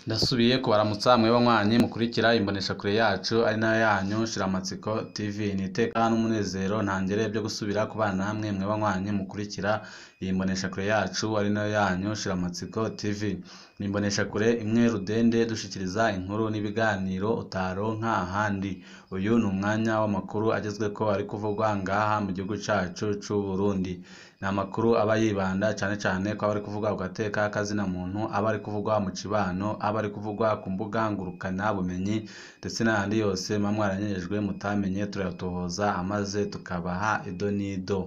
Ndasubiye kubaramutsa mwe banywanyi mukurikira imbonesha kure yacu ari nayo yanyu Shiramatsiko TV. Niteka n'umunezero ntangere byo gusubira kubana namwe mwe banywanyi mukurikira iyi mbonesha kure yacu ari nayo yanyu Shiramatsiko TV. Ni imbonesha kure imwe rudende dushikiriza inkuru n'ibiganiro utaronka ahandi. Uyu ni umwanya w'amakuru agezweko ari kuvugwa ngaha mu gihugu cacu c'u Burundi. Ni amakuru aba yibanda cyane ko abari kuvugwa ugateka kazina muntu, abari kuvugwa mu cibano, abari kuvugwa ku mbuga ngurukana bumenyi ndetse n'ahandi yose mwaranyejwe mutamenye turatohoza amaze tukabaha ido nido.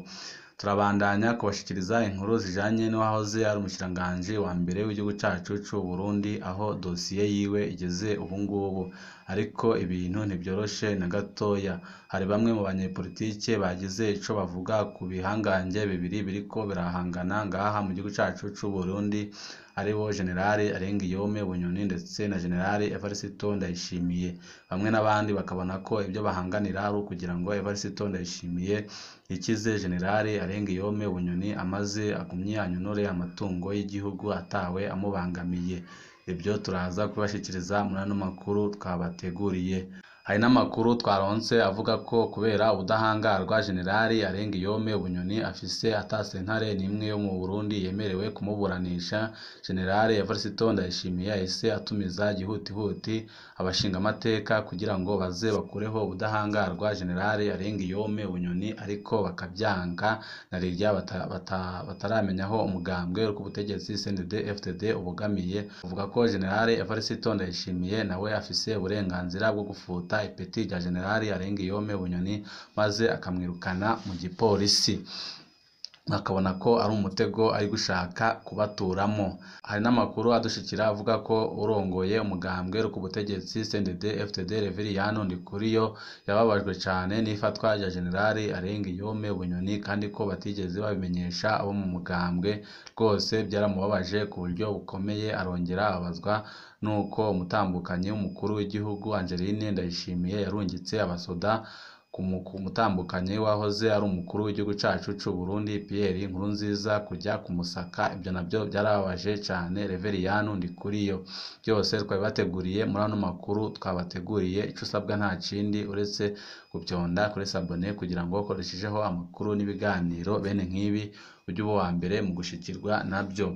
Turabandanya kubashikiriza inkuru zijanye n'uwahoze ari umushiranganje wa mbere w'igihugu cacu c'u Burundi, aho dosiye yiwe igeze ubu ngubu. Ariko ibintu ntibyoroshe na gatoya. Hari bamwe mu banyepolitike bagize ico bavuga ku bihangange bibiri biriko birahangana ngaha mu gihugu cacu c'u Burundi, aribo Generali Arengiyome Bunyoni ndetse na Generali Evariste Ndayishimiye. Bamwe n'abandi bakabona ko ibyo bahanganira ari ukugira ngo Evariste Ndayishimiye ikize Generali Arengiyome Bunyoni amaze agumye anyonore amatungo y'igihugu atawe amubangamiye. Ibyo turaza kubashikiriza muri ano makuru twabateguriye. Hari n'amakuru twaronse avuga ko kubera ubudahangarwa Generali Arengiyome Bunyoni afise atasentare nimwe yo mu Burundi yemerewe kumuburanisha, Generali Evariste Ndayishimiye yahise atumiza gihutihuti abashingamateka kugira ngo baze bakureho ubudahangarwa Generali Arengiyome Bunyoni, ariko bakabyanka na rirya bataramenya aho umugambwe uri ku butegetsi CNDD-FDD ubugamiye. Uvuga ko Generali Evariste Ndayishimiye nawe afise uburenganzira bwo gufuta ipeti rya Generali Arengiyome Bunyoni maze akamwirukana mu gipolisi. Bakabona ko ari umutego ari gushaka kubaturamo. Hari n'amakuru adushikira avuga ko urongoye umugambwe ku butegetsi CNDD-FDD Reveriyano Ndikuriyo yababajwe cyane n'ifatwa rya Generali Arengiyome Bunyoni, kandi ko batigeze babimenyesha abo mu mugambwe. Rwose byaramubabaje ku buryo bukomeye, arongera abazwa nuko umutambukanyi w'umukuru w'igihugu Angeline Ndayishimiye yarungitse abasoda ku mutambukanyi wahoze ari umukuru w'igihugu cacu c'u Burundi Pierre Nkurunziza kujya kumusaka. Ibyo nabyo byarababaje cyane Reveriyano Ndikuriyo. Byose twabibateguriye muri ano makuru twabateguriye. Ico usabwa nta kindi uretse kubyonda kuri sabone kugira ngo ukoreshejeho amakuru n'ibiganiro bene nk'ibi ujye uba wa mbere mu gushikirwa nabyo.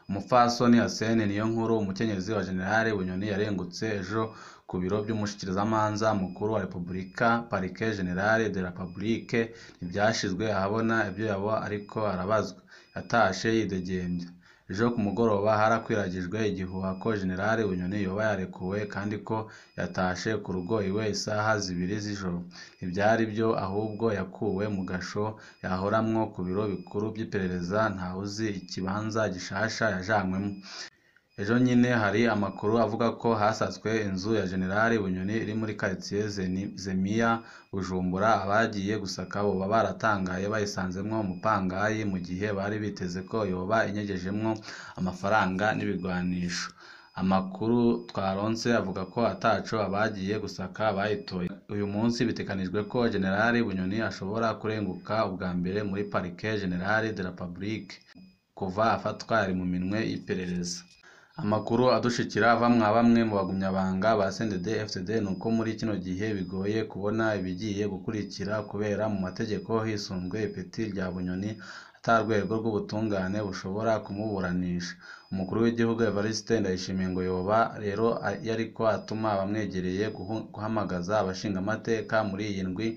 Umupfasoni Hasene niyo nkuru, umukenyezi wa Generali Bunyoni, yarengutse ejo ku biro by'umushikirizamanza mukuru wa Repubulika Parquet General de la République. Ntibyashizwe ahabona ibyo yabo ariko arabazwa. Yatashe yidegembya. Ejo ku mugoroba harakwiragijwe igihuha ko Generali Bunyoni yoba yarekuwe kandi ko yatashe ku rugo iwe isaha 2 z'ijoro. Ntibyari byo, ahubwo yakuwe mu gasho yahoramwo ku biro bikuru by'iperereza, ntawuzi ikibanza gishasha yajanywemo. Ejo nyine hari amakuru avuga ko hasatswe inzu ya Generali Bunyoni iri muri quartier Zemiya Bujumbura. Abagiye gusaka boba baratangaye bayisanzemwo umupangayi, mu gihe bari biteze ko yoba inyegejemwo amafaranga n'ibigwanisho. Amakuru twaronse avuga ko ataco abagiye gusaka bayitoye. Uyu munsi bitekanijwe ko Generali Bunyoni ashobora kurenguka ubwa mbere muri Parquet General de la République kuva afatwa ari mu minwe y'iperereza. Amakuru adushikira ava bamwe mu bagumyabanga ba CNDD-FDD nuko muri kino gihe bigoye kubona ibigiye gukurikira, kubera mu mategeko hisunzwe ipeti rya Bunyoni atarwego rw'ubutungane bushobora kumuburanisha. Umukuru w'igihugu Evariste Ndayishimiye ngo yoba rero yariko atuma abamwegereye guhamagaza abashingamateka muri iyi ndwi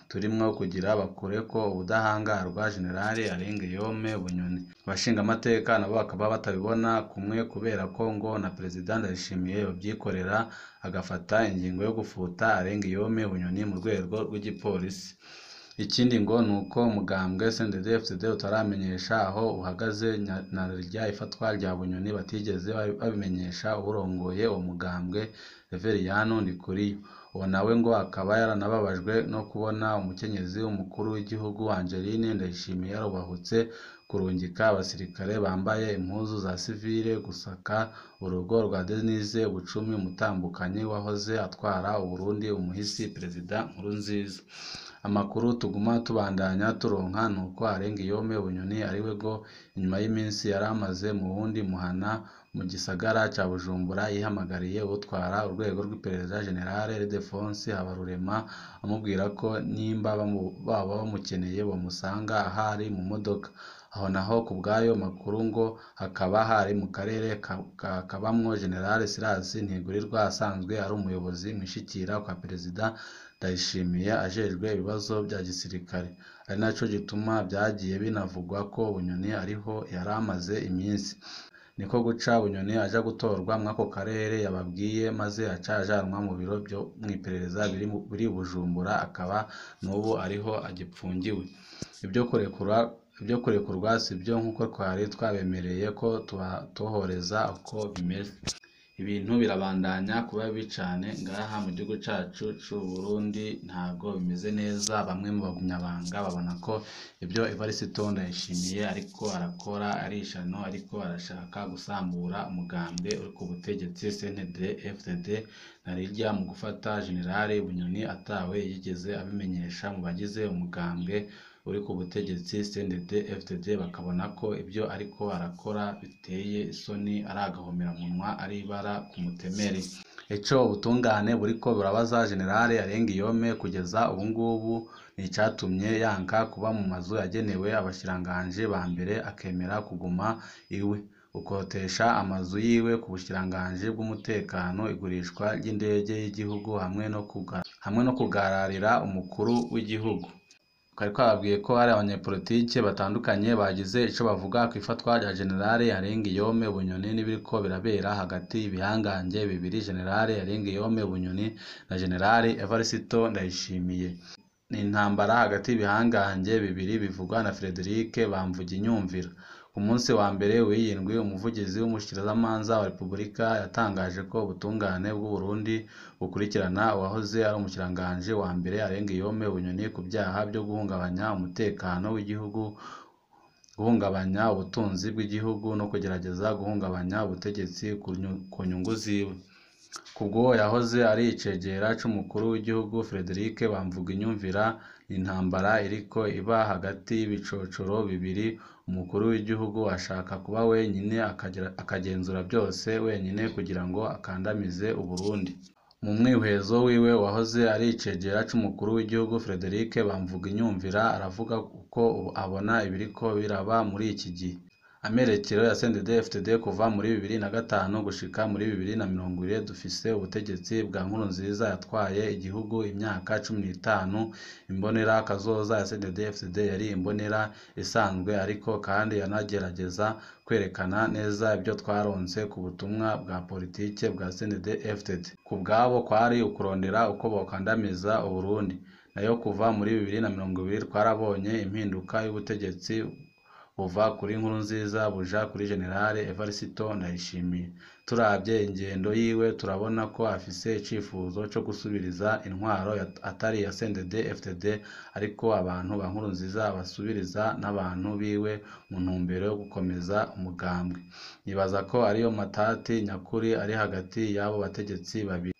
turimwo kugira bakureko ubudahangarwa Generali Arengiyome Bunyoni. Abashingamateka nabo bakaba batabibona kumwe, kubera ko ngo na Perezida Ndayishimiye yobyikorera agafata ingingo yo gufuta Arengiyome Bunyoni mu rwego rw'igipolisi. Ikindi ngo nuko umugambwe CNDD-FDD utaramenyesha aho uhagaze na rya ifatwa rya Bunyoni, batigeze babimenyesha urongoye uwo mugambwe Reveriyano Ndikuriyo. Uwo nawe ngo akaba yaranababajwe no kubona umukenyezi w'umukuru w'igihugu Angeline Ndayishimiye yarubahutse kurungika abasirikare bambaye impuzu za sivile gusaka urugo rwa Denise Bucumi, umutambukanyi wahoze atwara Uburundi umuhisi Perezida Nkurunziza. Amakuru tuguma tubandanya turonka nuko Arengiyome Bunyoni ariwe go inyuma y'iminsi yari amaze mu wundi muhana mu gisagara ca Bujumbura yihamagariye utwara urwego rw'iperereza General Ildefonsi Habarurema amubwira ko nimba baba bamukeneye bamusanga ahari mu modoka. Aho naho ku bw'ayo makuru ngo hakaba hari mu karere kabamwo General Silas Ntigurirwa asanzwe ari umuyobozi mwishikira kwa Perezida Ndayishimiye ajejwe ibibazo bya gisirikare. Ari naco gituma byagiye binavugwa ko Bunyoni ariho yari amaze iminsi. Niko guca Bunyoni aja gutorwa mw'ako karere yababwiye maze aca ajanwa mu biro byo mwiperereza biri Bujumbura akaba n'ubu ariho agipfungiwe. Ibyo kurekurwa sibyo nkuko twari twabemereye ko tuhoreza uko bimeze. Ibintu birabandanya kuba bibi cane ngaha mu gihugu cacu c'u Burundi, ntago bimeze neza. Bamwe mu bagumyabanga babona ko ibyo Evariste Ndayishimiye ariko arakora ari ishano, ariko arashaka gusambura umugambi uri ku butegetsi CNDD-FDD narirya mu gufata General Bunyoni atawe yigeze abimenyesha mu bagize umugambi uri ku butegetsi CNDD-FDD, bakabona ko ibyo ariko arakora biteye isoni, ari agahomeramunwa, ari ibara ku mutemeri. Ico ubutungane buriko burabaza General Arengiyome kugeza ubu ngubu nicatumye yanka kuba mu mazu yagenewe abashiranganje ba mbere akemera kuguma iwe, ukotesha amazu yiwe ku bushiranganje bw'umutekano, igurishwa ry'indege y'igihugu hamwe no kugararira umukuru w'igihugu. Twari twababwiye ko hari abanyepolitike batandukanye bagize ico bavuga ku ifatwa rya General Arengiyome Bunyoni n'ibiriko birabera hagati y'ibihangange bibiri, General Arengiyome Bunyoni na General Evariste Ndayishimiye. Ni intambara hagati y'ibihangange bibiri bivugwa na Frederic Bamvuginyumvira. Ku munsi wa mbere w'iyindwi, umuvugizi w'umushikirizamanza wa Repubulika yatangaje ko ubutungane bw'u Burundi bukurikirana uwahoze ari umushikiranganje wa mbere Arengiyome Bunyoni ku byaha byo guhungabanya umutekano w'igihugu, guhungabanya ubutunzi bw'igihugu no kugerageza guhungabanya ubutegetsi ku nyungu ziwe. Kubwo yahoze ari icegera c'umukuru w'igihugu Frederic Bamvuginyumvira, intambara iriko iba hagati y'ibicocoro bibiri. Umukuru w'igihugu ashaka kuba wenyine akagenzura byose wenyine kugira ngo akandamize Uburundi. Mu mwihwezo wiwe wahoze ari icegera c'umukuru w'igihugu Frederic Bamvuginyumvira aravuga uko abona ibiriko biraba muri iki gihe. Amerekero ya CNDD-FDD kuva muri 2005 gushika muri 2020, dufise ubutegetsi bwa Nkurunziza yatwaye igihugu imyaka 15. Imbonera kazoza ya CNDD-FDD yari imbonera isanzwe, ariko kandi yanagerageza kwerekana neza ibyo twaronse ku butumwa bwa politike bwa CNDD-FDD. Ku bwabo kwari ukurondera uko bokandamiza Uburundi. Nayo kuva muri 2020 twarabonye impinduka y'ubutegetsi buva kuri Nkurunziza buja kuri General Evariste Ndayishimiye. Turavye ingendo yiwe turabona ko afise icifuzo cyo gusubiriza intwaro atari ya CNDD-FDD, ariko abantu ba Nkurunziza basubiriza n'abantu biwe mu ntumbero yo gukomeza umugambwe. Nibaza ko ariyo matati nyakuri ari hagati y'abo bategetsi babiri.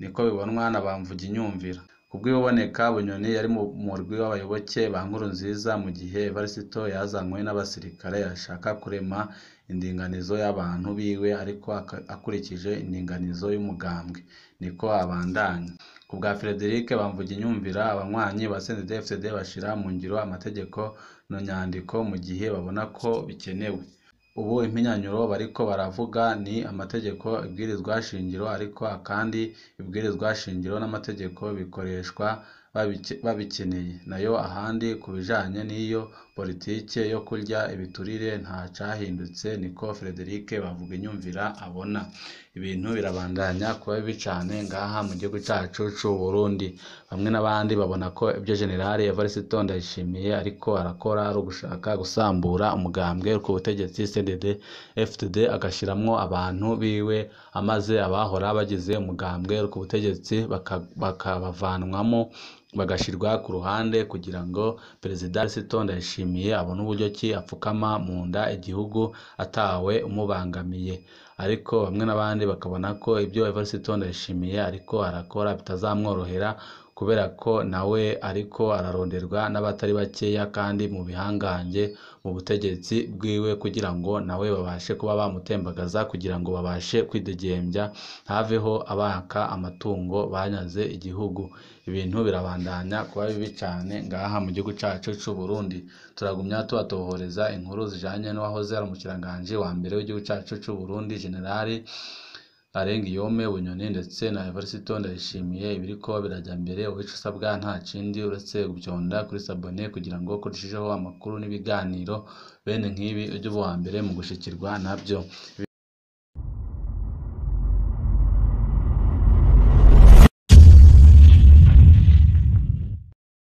Niko bibonwa na Bamvuginyumvira. Kubw'iboneka Bunyoni yari mu murwi w'abayoboke ba Nkurunziza mu gihe Evariste yazanywe n'abasirikare yashaka kurema indinganizo y'abantu biwe, ariko akurikije indinganizo y'umugambwe. Niko abandanya. Ku bwa Frederic Bamvuginyumvira, abanywanyi ba CNDD-FDD bashira mu ngiro amategeko no nyandiko mu gihe babona ko bikenewe. Ubu impinyanyuro bariko baravuga ni amategeko, ibwirizwa shingiro, ariko kandi ibwirizwa shingiro n'amategeko bikoreshwa babikeneye. Nayo ahandi ku bijanye n'iyo politike yo kurya ibiturire nta cahindutse. Niko Frederic Bamvuginyumvira abona. Ibintu birabandanya kuba bibi cane ngaha mu gihugu cacu c'u Burundi. Bamwe n'abandi babona ko ibyo General Evariste Ndayishimiye ariko arakora ari ugushaka gusambura umugambwe ku butegetsi CNDD-FDD, agashiramwo abantu biwe, amaze abahora bagize umugambwe ku butegetsi bakabavanwamo bagashirwa ku ruhande kugira ngo Perezida Evariste Ndayishimiye abone uburyo ki apfukama mu nda igihugu atawe umubangamiye. Ariko bamwe n'abandi bakabona ko ibyo Evariste Ndayishimiye ariko arakora bitazamworohera, kubera ko nawe ariko araronderwa n'abatari bakeya kandi mu bihangange mu butegetsi bwiwe kugira ngo nawe babashe kuba bamutembagaza kugira ngo babashe kwidegembya haveho abaka amatungo banyaze igihugu. Ibintu birabandanya kuba bibi cyane ngaha mu gihugu cyacu cy'u Burundi. Turagumya tubatohoreza inkuru zijanye n'uwahoze ari umushikiranganje wa mbere w'igihugu cyacu cy'u Burundi Generali Arengiyome Bunyoni ndetse na Evariste Ndayishimiye. Ibiriko birajya mbere, uwica usabwa nta kindi uretse gubyonda kuri sabone kugira ngo kurushijeho amakuru n'ibiganiro bene nk'ibi ujye uba uwa mbere mu gushikirwa nabyo.